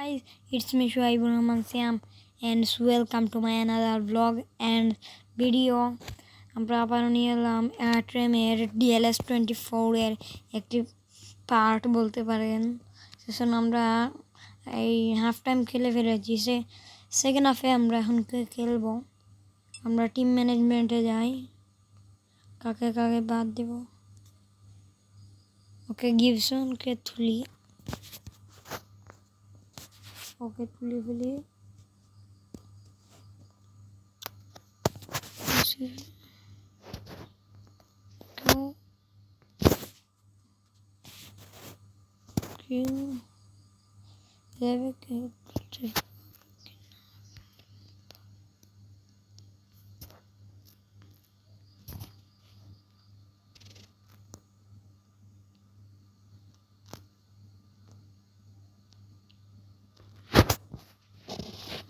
Guys, it's me Shuaibur Rahman Siam and welcome to my another vlog and video. আমরা আবার নিয়ে এলাম ট্রেমের DLS-24 এর একটি পার্ট বলতে পারেন। সেশন আমরা এই হাফ টাইম খেলে ফেলেছি, সেকেন্ড হাফে আমরা এখন খেলবো। আমরা টিম ম্যানেজমেন্টে যাই, কাকে কাকে বাদ দেব। ওকে, গিবসনকে তুলি। ওকে, তুলে ফেলি।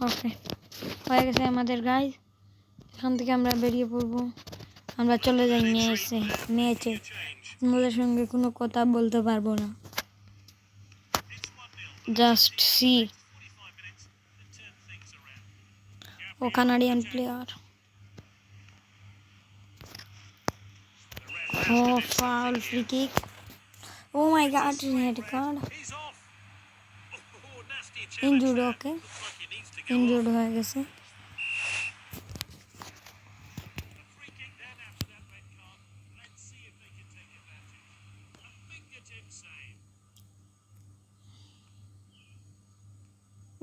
ওকে, হয়ে গেছে আমাদের গাইজ। এখান থেকে আমরা বেরিয়ে পড়বো। আমরা চলে যাই ম্যাচে। আমাদের সঙ্গে কোনো কথা বলতে পারবো না। জাস্ট সি, ও Canadian player. Oh foul, free kick. Oh my god, red card. Injured, okay, injured হয়ে গেছে।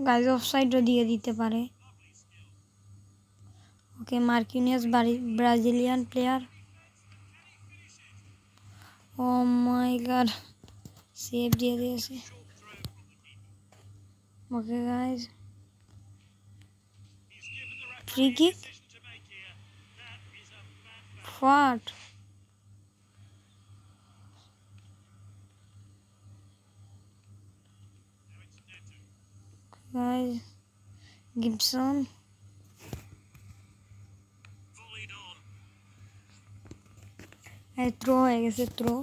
গাইজ অফসাইডও দিয়ে দিতে পারে। Okay, Marquinhos Brazilian player. Oh my god, save দিয়ে দিয়েছে। Okay guys, free kick. What? Guys, Gibson. Throw হয়ে গেছে, থ্রো।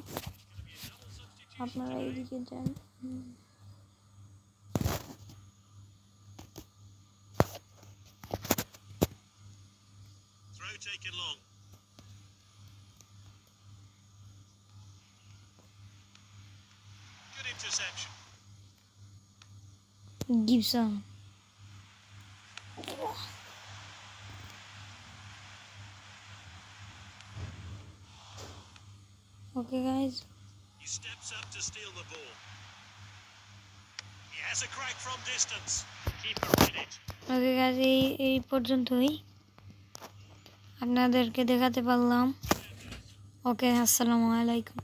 আপনারা এইদিকে যান। Gibson. Okay guys, he steps up to steal the ball. He has a crack from distance. Keeper read it. Okay guys, এই পর্যন্তই আপনাদেরকে দেখাতে পারলাম। ওকে, আসসালামু আলাইকুম।